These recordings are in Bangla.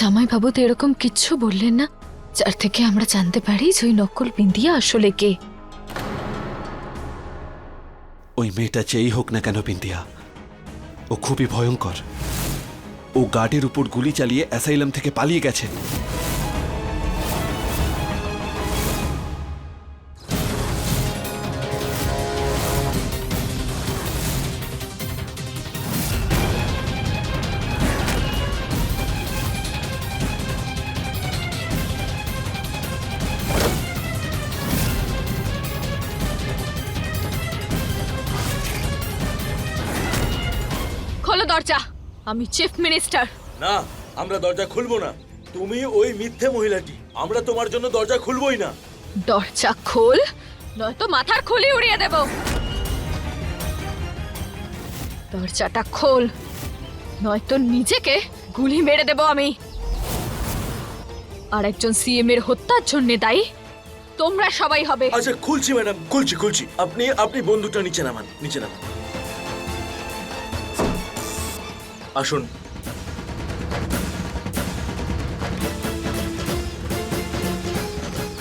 জামাইবাবু তো এরকম কিচ্ছু বললেন না যার থেকে আমরা জানতে পারি যে ওই নকল বিন্দিয়া আসলে কে? ওই মেয়েটা যেই হোক না কেন বিন্দিয়া, ও খুবই ভয়ঙ্কর। ও গার্ডের উপর গুলি চালিয়ে অ্যাসাইলাম থেকে পালিয়ে গেছে। খোলো দরজা, আমি চিফ মিনিস্টার। না, আমরা দরজা খুলবো না। তুমি ওই মিথ্যে মহিলাটি, আমরা তোমার জন্য দরজা খুলবোই না। দরজা খোল, নয়তো মাথার খুলি উড়িয়ে দেব। দরজাটা খোল, নয়তো নিজেকে গুলি মেরে দেব আমি। আর একজন সিএম এর হত্যার জন্য দায়ী তোমরা সবাই হবে। আচ্ছা খুলছি ম্যাডাম, খুলছি। আপনি বন্দুকটা নিচে নামান। আসুন।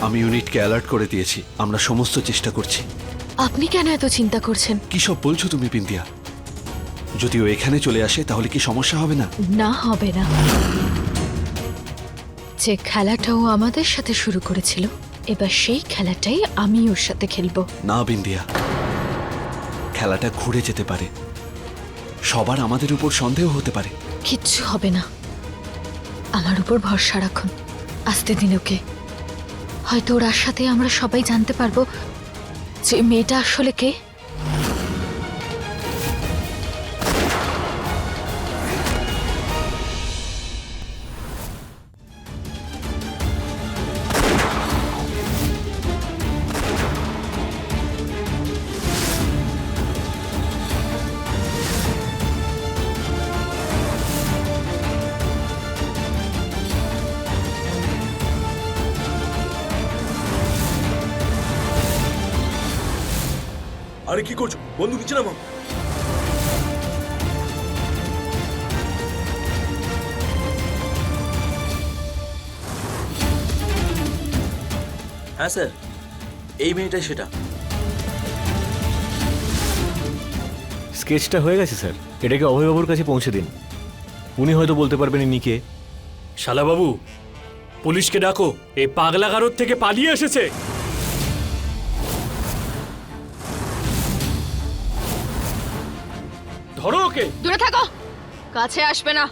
আমি ইউনিটকে অ্যালার্ট করে দিয়েছি, আমরা সমস্ত চেষ্টা করছি। আপনি কেন এত চিন্তা করছেন? কি সব বলছো তুমি বিন্দিয়া? যদি ও এখানে চলে আসে তাহলে কি সমস্যা হবে না? না, হবে না। যে খেলাটা ও আমাদের সাথে শুরু করেছিল, এবার সেই খেলাটাই আমি ওর সাথে খেলবো। না বিন্দিয়া, খেলাটা ঘুরে যেতে পারে। সবার আমাদের উপর সন্দেহ হতে পারে। কিচ্ছু হবে না, আমার উপর ভরসা রাখুন। আসতে দিন ওকে, হয়তো ওর সাথে আমরা সবাই জানতে পারবো যে মেয়েটা আসলে কে। আরে কি করছো? বন্দুক নিচে নামাও। হ্যাঁ স্যার, এই মেয়েটাই সেটা। স্কেচটা হয়ে গেছে স্যার, এটাকে অভয়বাবুর কাছে পৌঁছে দিন। উনি হয়তো বলতে পারবেন ইনি কে। শালাবাবু, পুলিশকে ডাকো, এই পাগলা গারদ থেকে পালিয়ে এসেছে। ধরো ওকে। দূরে থাকো, কাছে আসবে না।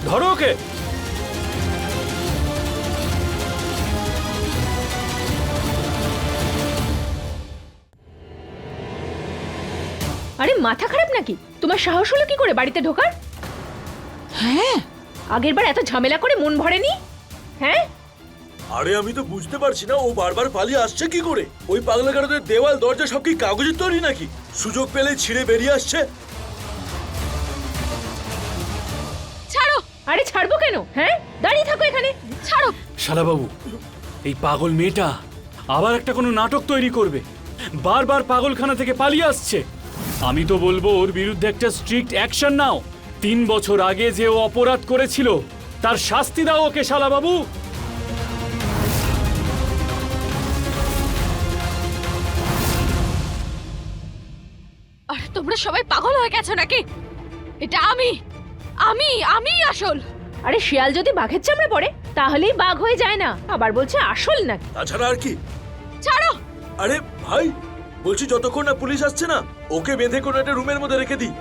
ধরো ওকে। আরে মাথা খারাপ নাকি? তোমার সাহস হলো কি করে বাড়িতে ঢোকার? হ্যাঁ, আগের বার এত ঝামেলা করে মন ভরেনি। হ্যাঁ, আরে আমি তো বুঝতে পারছি না ও বারবার পালিয়ে আসছে কি করে। ওই পাগলা গারদের দেওয়াল দরজা সব কি কাগজের তৈরি নাকি? সুযোগ পেলে ছিঁড়ে বেরিয়ে আসছে। ছাড়ো। আরে ছাড়বো কেন? হ্যাঁ, দাঁড়িয়ে থাকো এখানে। ছাড়ো। শালাবাবু, এই পাগল মেয়েটা আবার একটা কোনো নাটক তৈরি করবে। বারবার পাগলখানা থেকে পালিয়ে আসছে। আমি তো বলবো ওর বিরুদ্ধে একটা স্ট্রিক্ট অ্যাকশন নাও। 3 বছর আগে যে ও অপরাধ করেছিল তার শাস্তি দাও ওকে শালাবাবু। আরে তোমরা সবাই পাগল হয়ে গেছো নাকি? এটা আমি আমি আমি আসল। আরে শিয়াল যদি বাঘের চামড়ে পড়ে তাহলেই বাঘ হয়ে যায় না, আবার বলছে আসল নাকি? তাছাড়া আর কি? ছাড়ো। আরে ভাই, বলছি যতক্ষণ না পুলিশ আসছে না, ওকে বেঁধে কোনো একটা রুমের মধ্যে রেখে দিই।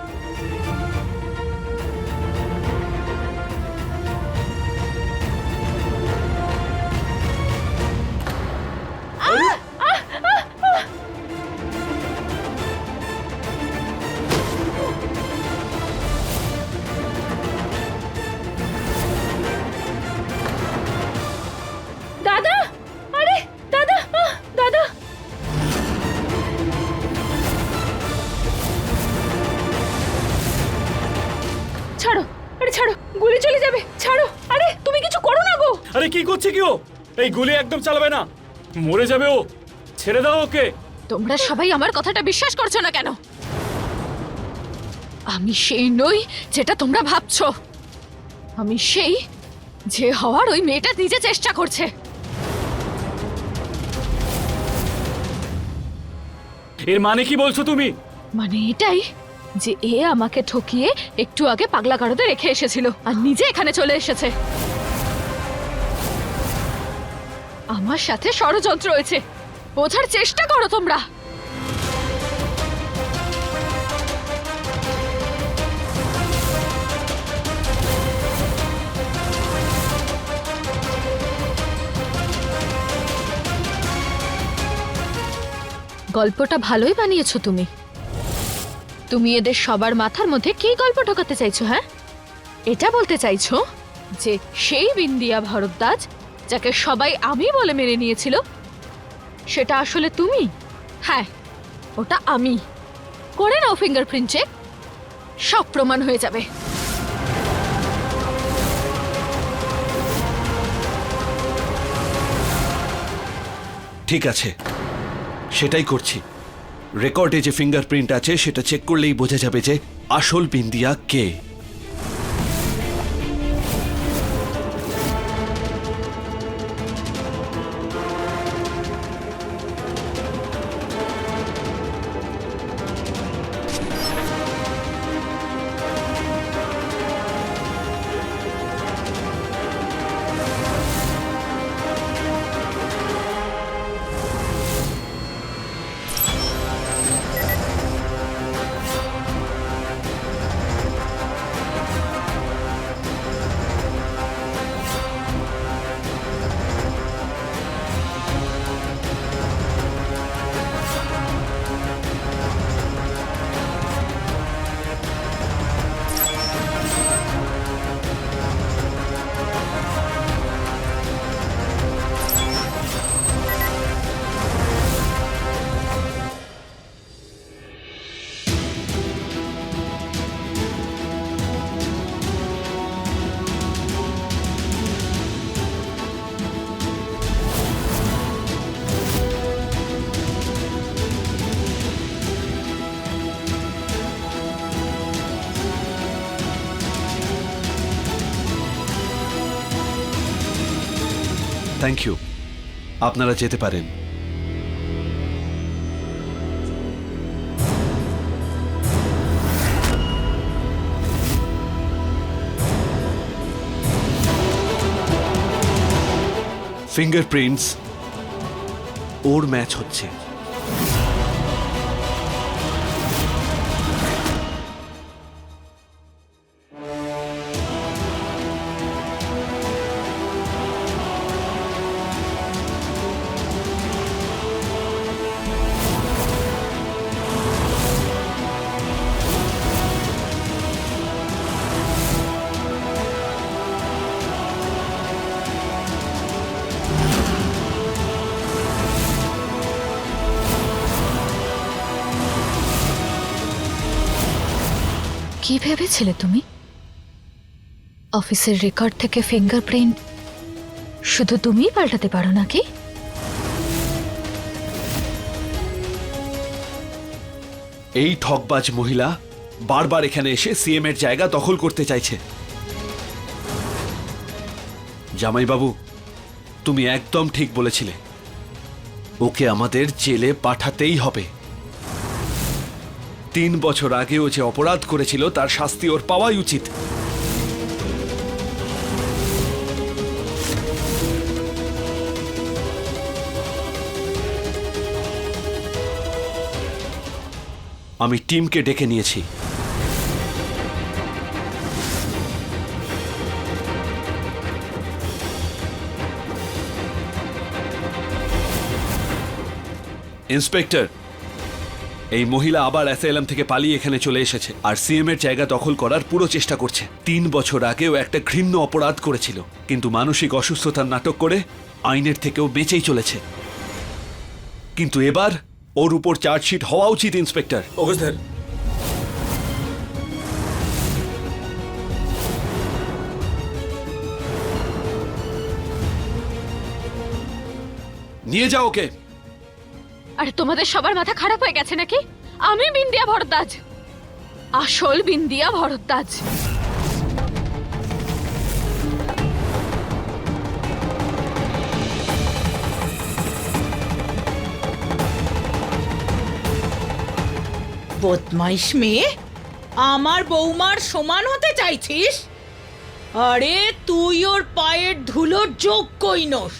দাদা, আরে দাদা, দাদা। আরে ছাড়ো, গুলি চলে যাবে, ছাড়ো। আরে তুমি কিছু করো না গো। আরে কি করছে কি ও? এই গুলি একদম চালাবে না, মরে যাবে ও। ছেড়ে দাও ওকে। তোমরা সবাই আমার কথাটা বিশ্বাস করছো না কেন? আমি সেই নই যেটা তোমরা ভাবছো। আমি সেই যে হওয়ার ওই মেয়েটা নিজে চেষ্টা করছে। এর মানে কি বলছো তুমি? মানে এটাই যে এ আমাকে ঠকিয়ে একটু আগে পাগলা গারদে রেখে এসেছিল আর নিজে এখানে চলে এসেছে। আমার সাথে ষড়যন্ত্র হয়েছে, বোঝার চেষ্টা করো তোমরা। গল্পটা ভালোই বানিয়েছো তুমি। তুমি এদের সবার মাথার মধ্যে কি গল্প ঢোকাতে চাইছো? হ্যাঁ, এটা বলতে চাইছো যে সেই বিন্দিয়া ভরদ্বাজ যাকে সবাই আমি বলে মেনে নিয়েছিল সেটা আসলে তুমি? হ্যাঁ, ওটা আমি। করে নাও ফিঙ্গারপ্রিন্ট চেক, সব প্রমাণ হয়ে যাবে। ঠিক আছে, সেটাই করছি। রেকর্ডে যে ফিঙ্গারপ্রিন্ট আছে সেটা চেক করলেই বোঝা যাবে যে আসল বিন্দিয়া কে। থ্যাংক ইউ, আপনারা যেতে পারেন। ফিঙ্গারপ্রিন্টস ওর ম্যাচ হচ্ছে। কি ভেবেছিলে তুমি? অফিসের রেকর্ড থেকে ফিঙ্গারপ্রিন্ট শুধু তুমিই পাল্টাতে পারো নাকি? এই ঠকবাজ মহিলা বারবার এখানে এসে সিএম এর জায়গা দখল করতে চাইছে। জামাইবাবু, তুমি একদম ঠিক বলেছিলে, ওকে আমাদের জেলে পাঠাতেই হবে। 3 বছর আগে ও যে অপরাধ করেছিল তার শাস্তি ওর পাওয়াই উচিত। আমি টিমকে ডেকে নিয়েছি। ইন্সপেক্টর, এই মহিলা আবার অ্যাসাইলাম থেকে পালিয়ে এখানে চলে এসেছে আর সিএম এর জায়গা দখল করার পুরো চেষ্টা করছে। 3 বছর আগেও একটা ঘৃণ্য অপরাধ করেছিল, কিন্তু মানসিক অসুস্থতার নাটক করে আইনের থেকেও বেঁচেই চলেছে। কিন্তু এবার ওর উপর চার্জশিট হওয়া উচিত। Inspector, okay sir. নিয়ে যাও ওকে। আরে তোমাদের সবার মাথা খারাপ হয়ে গেছে নাকি? আমি বিন্দিয়া ভরদ্বাজ, আসল বিন্দিয়া ভরদ্বাজ। বদমাইশ মেয়ে, আমার বৌমার সমান হতে চাইছিস? আরে তুই ওর পায়ের ধুলোর যোগ্যই নোস।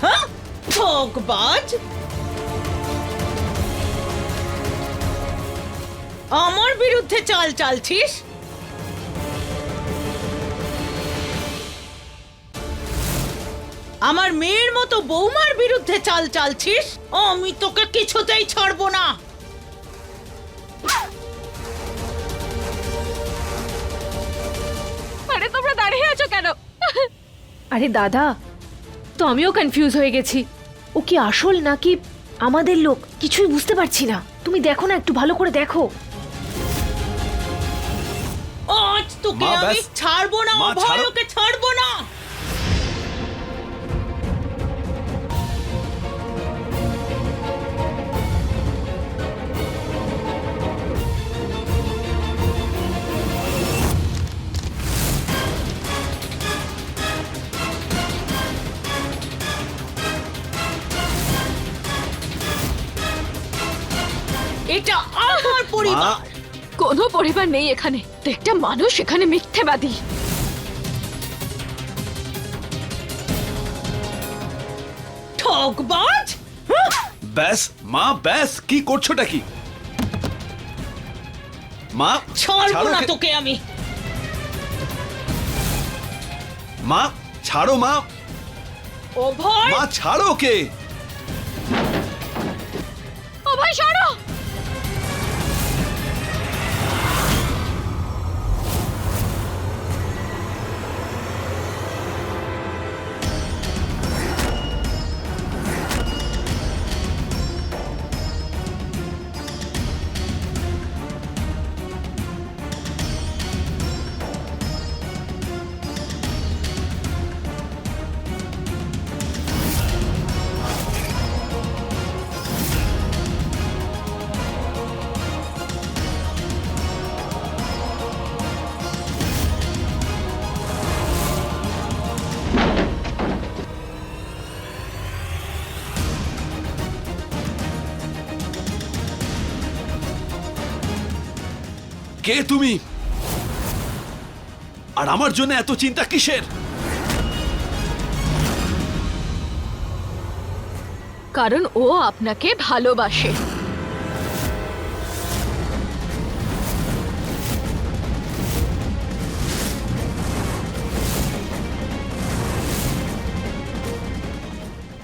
হ্যাঁ, ঠকবাজ। আমার বিরুদ্ধে চাল চালছিস? আমার মেয়ের মতো বৌমার বিরুদ্ধে চাল চালছিস? আমি তোকে কিছুতেই ছাড়বো না। আরে তোমরা দাঁড়িয়ে আছো কেন? আরে দাদা, তো আমিও কনফিউজ হয়ে গেছি। ও কি আসল নাকি আমাদের লোক কিছুই বুঝতে পারছি না। তুমি দেখো না, একটু ভালো করে দেখো। আজ তোকে মা, আমি ব্যাস। ছাড়বো না, মা, অভয়, ছাড়ো। ওকে ছাড়বো না। এটা আমার পরিবার। কোনো পরিবার নেই এখানে। একটা মানুষ এখানে মিথ্যেবাদী। ঠকবাজ। ব্যাস মা, ব্যাস, কি করছোটা কি? মা, ছাড়বো ছাড়ো না ওকে। তোকে আমি। মা ছাড়ো, মা, অভয়, মা ছাড়ো ওকে। ও ভাই সরো। কে তুমি? আর আমার জন্য এত চিন্তা কিসের? কারণ ও আপনাকে ভালোবাসে।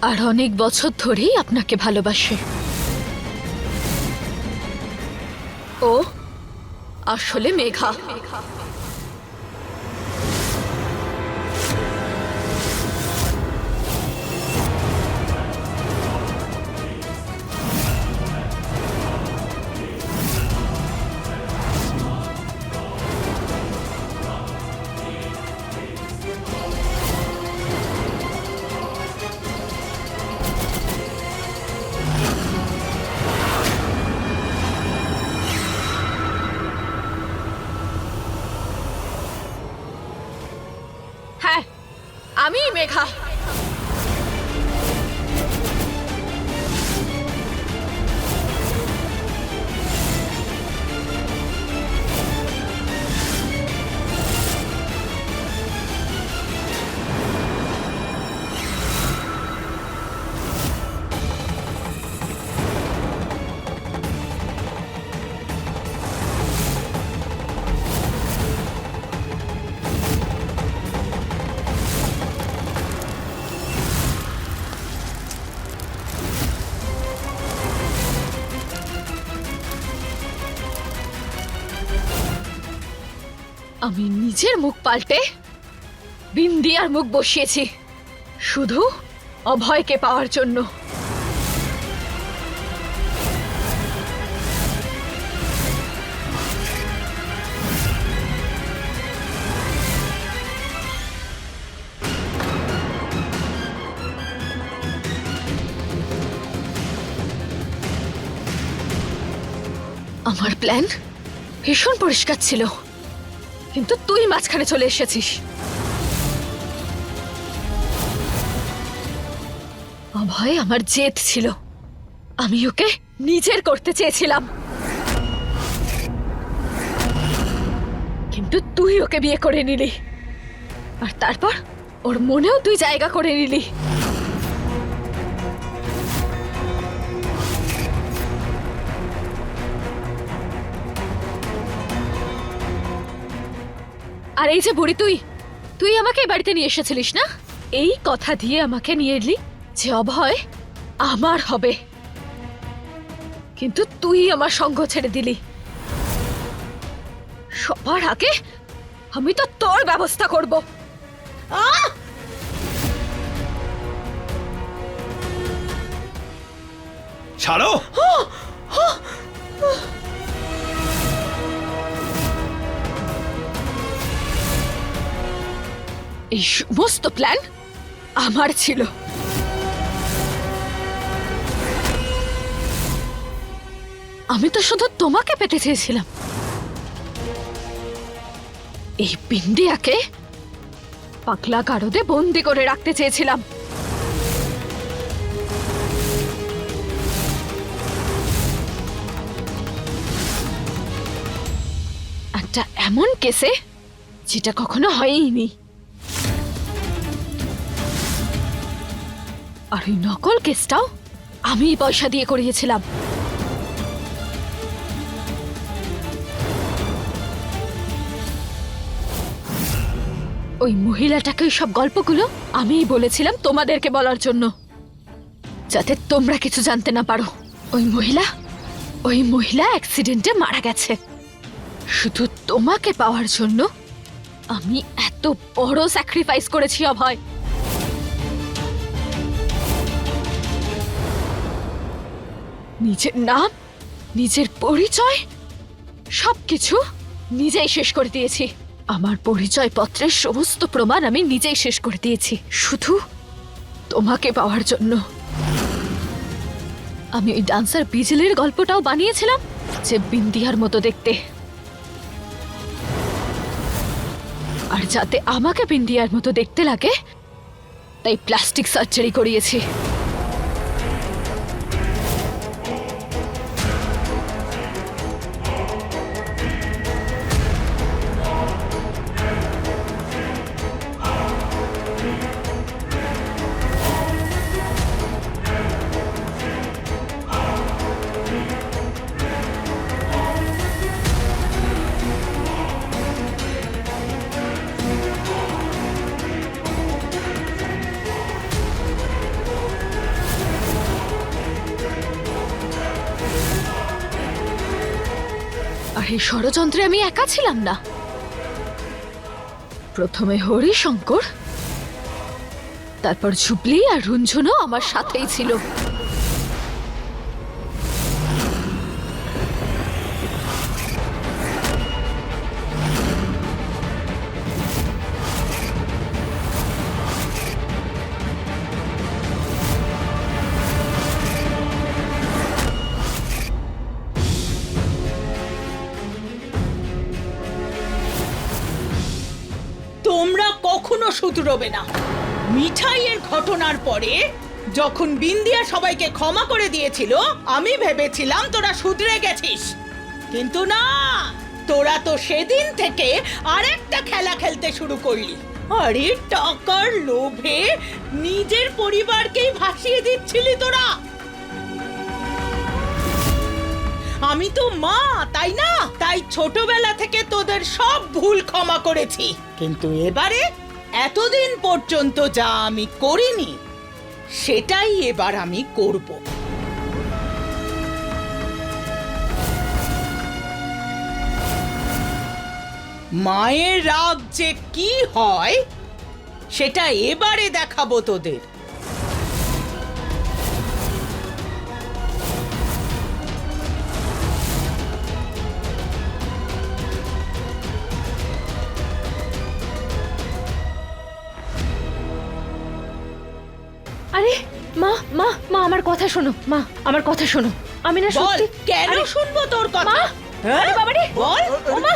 আর অনেক বছর ধরেই আপনাকে ভালোবাসে। ও আসলে মেঘা। হ্যাঁ, আমি মেঘা। আমি নিজের মুখ পাল্টে বিন্দিয়ার মুখ বসিয়েছি শুধু অভয়কে পাওয়ার জন্য। আমার প্ল্যান ভীষণ পরিষ্কার ছিল, কিন্তু তুই মাঝখানে চলে এসেছিস। অভয় আমার জেদ ছিল, আমি ওকে নিজের করতে চেয়েছিলাম, কিন্তু তুই ওকে বিয়ে করে নিলি, আর তারপর ওর মনেও তুই জায়গা করে নিলি। আর এই যে বুড়ি, তুই আমাকে এই বাড়িতে নিয়ে এসেছিলিস না, এই কথা দিয়ে আমাকে নিয়ে এলি যে অভয় আমার হবে, কিন্তু তুই আমার সঙ্গ ছেড়ে দিলি। সবার আগে আমি তো তোর ব্যবস্থা করব। ছাড়ো। এই সমস্ত প্ল্যান আমার ছিল। আমি তো শুধু তোমাকে পেতে চেয়েছিলাম, এই বিন্দিয়াকে পাগলা গারদে বন্দি করে রাখতে চেয়েছিলাম। একটা এমন কেসে যেটা কখনো হয়নি, আর ওই নকল কেসটাও আমি পয়সা দিয়ে করিয়েছিলাম। ওই মহিলাটাকে ওই সব গল্পগুলো আমিই বলেছিলাম তোমাদেরকে বলার জন্য, যাতে তোমরা কিছু জানতে না পারো। ওই মহিলা অ্যাক্সিডেন্টে মারা গেছে। শুধু তোমাকে পাওয়ার জন্য আমি এত বড় স্যাক্রিফাইস করেছি অভয়। নিজের নাম, নিজের পরিচয়, সবকিছু নিজেই শেষ করে দিয়েছি। আমার পরিচয় পত্রের সমস্ত প্রমাণ আমি নিজেই শেষ করে দিয়েছি, শুধু তোমাকে পাওয়ার জন্য। আমি ওই ডান্সার বিজলির গল্পটাও বানিয়েছিলাম, যে বিন্দিয়ার মতো দেখতে, আর যাতে আমাকে বিন্দিয়ার মতো দেখতে লাগে তাই প্লাস্টিক সার্জারি করিয়েছি। আর এই ষড়যন্ত্রে আমি একা ছিলাম না। প্রথমে হরিশঙ্কর, তারপর ঝুবলি আর রুঞ্ঝুনও আমার সাথেই ছিল। তোমরা কখনো শুধরোবে না। মিঠাইয়ের ঘটনার পরে যখন বিন্দিয়া সবাইকে ক্ষমা করে দিয়েছিল, আমি ভেবেছিলাম তোরা শুধরে গেছিস, কিন্তু না, তোরা তো সেদিন থেকে আরেকটা খেলা খেলতে শুরু করলি। আরে টাকার লোভে নিজের পরিবারকেই ভাসিয়ে দিচ্ছিলি তোরা। আমি তো মা, তাই না? তাই ছোটবেলা থেকে তোদের সব ভুল ক্ষমা করেছি, কিন্তু এবারে এতদিন পর্যন্ত যা আমি করিনি সেটাই এবার আমি করব। মায়ের রাগ যে কি হয় সেটা এবারে দেখাবো তোদের। আরে মা মা মা আমার কথা শোনো, মা আমার কথা শোনো। আমি না বল, সত্যি কেন আরে, শুনবো তোর কথা? মা হ্যাঁ বাবারে বল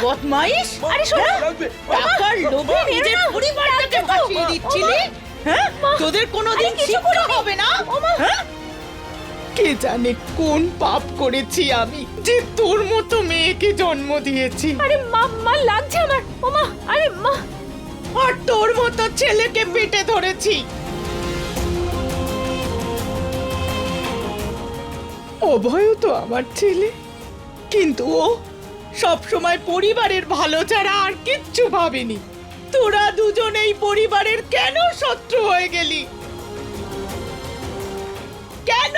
বদমাইশ আরে শোনো লাগবে টাকার লোভে নিজের পরিবারটাকে ভাসিয়ে দিচ্ছিলি হ্যাঁ তোদের কোনোদিন শিক্ষা হবে না হ্যাঁ কে জানে কোন পাপ করেছি আমি যে তোর মতো মেয়েকে জন্ম দিয়েছি আরে মা মা লাগছে আমার ওমা আরে মা আর তোর মতো ছেলেকে পেটে ধরেছি অভয় তো আমার ছেলে কিন্তু ও সব সময় পরিবারের ভালো ছাড়া আর কিচ্ছু ভাবেনি তোরা দুজনেই পরিবারের কেন শত্রু হয়ে গেলি কেন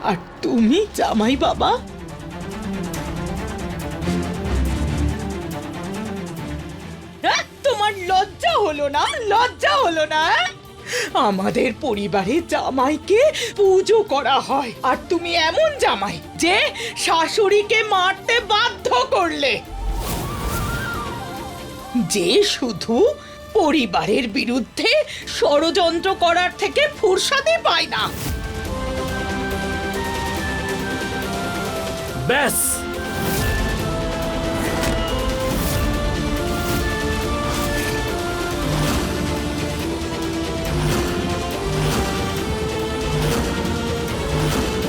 আর তুমি জামাই বাবা হ্যাঁ? তোমার লজ্জা হলো না লজ্জা হলো না হ্যাঁ? আমাদের পরিবারে জামাইকে পুজো করা হয় আর তুমি এমন জামাই যে শাশুড়িকে মারতে বাধ্য করলে যে শুধু পরিবারের বিরুদ্ধে ষড়যন্ত্র করার থেকে ফুরসাদই পায় না ব্যাস